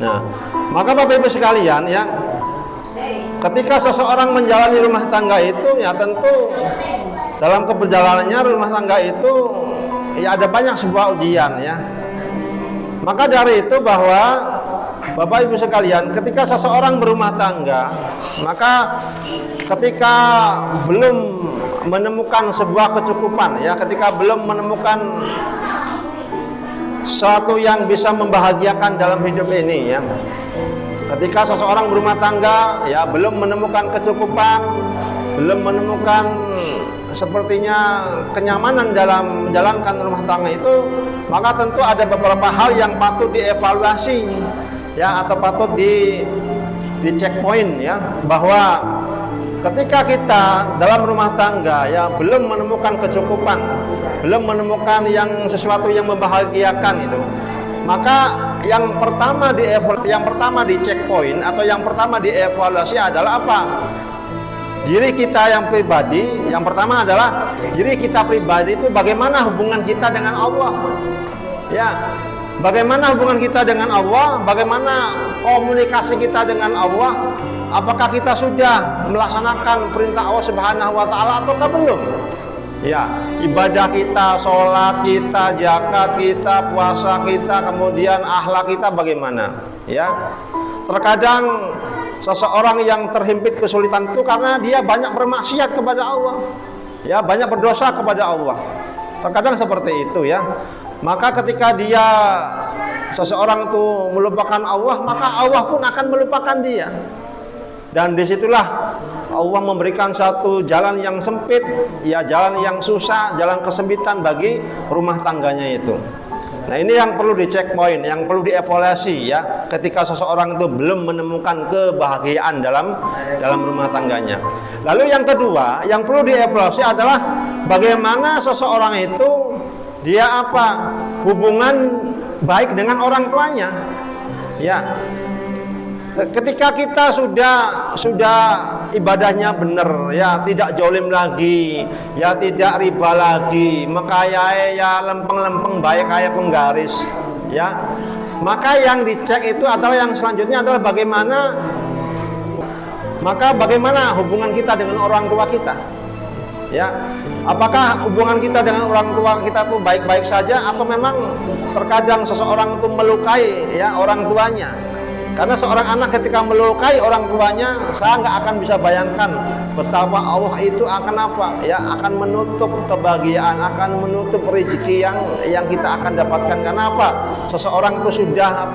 Nah, maka Bapak Ibu sekalian ya, ketika seseorang menjalani rumah tangga itu ya tentu dalam keberjalanannya rumah tangga itu ya ada banyak sebuah ujian ya. Maka dari itu bahwa Bapak Ibu sekalian, ketika seseorang berumah tangga, maka ketika belum menemukan sebuah kecukupan ya, ketika belum menemukan sesuatu yang bisa membahagiakan dalam hidup ini ya, ketika seseorang berumah tangga ya belum menemukan kecukupan, belum menemukan sepertinya kenyamanan dalam menjalankan rumah tangga itu, maka tentu ada beberapa hal yang patut dievaluasi ya, atau patut di checkpoint ya, bahwa ketika kita dalam rumah tangga ya belum menemukan kecukupan, belum menemukan sesuatu yang membahagiakan itu, maka yang pertama di checkpoint atau yang pertama dievaluasi adalah apa? Diri kita yang pribadi. Yang pertama adalah diri kita pribadi itu bagaimana hubungan kita dengan Allah ya, bagaimana hubungan kita dengan Allah, bagaimana komunikasi kita dengan Allah, apakah kita sudah melaksanakan perintah Allah Subhanahu wa taala ataukah belum ya, ibadah kita, sholat kita, zakat kita, puasa kita, kemudian akhlak kita bagaimana ya. Terkadang seseorang yang terhimpit kesulitan itu karena dia banyak bermaksiat kepada Allah ya, banyak berdosa kepada Allah, terkadang seperti itu ya. Maka ketika seseorang itu melupakan Allah, maka Allah pun akan melupakan dia, dan disitulah Allah memberikan satu jalan yang sempit ya, jalan yang susah, jalan kesempitan bagi rumah tangganya itu. Nah, ini yang perlu di checkpoint, yang perlu dievaluasi ya, ketika seseorang itu belum menemukan kebahagiaan dalam rumah tangganya. Lalu yang kedua yang perlu dievaluasi adalah bagaimana seseorang itu dia hubungan baik dengan orang tuanya ya. Ketika kita sudah ibadahnya benar ya, tidak jolim lagi ya, tidak riba lagi, maka ya lempeng-lempeng baik kayak penggaris ya, maka yang dicek itu adalah yang selanjutnya adalah bagaimana hubungan kita dengan orang tua kita ya. Apakah hubungan kita dengan orang tua kita tuh baik-baik saja, atau memang terkadang seseorang itu melukai ya orang tuanya. Karena seorang anak ketika melukai orang tuanya, saya nggak akan bisa bayangkan betapa Allah itu akan akan menutup kebahagiaan, akan menutup rezeki yang kita akan dapatkan. Karena seseorang itu sudah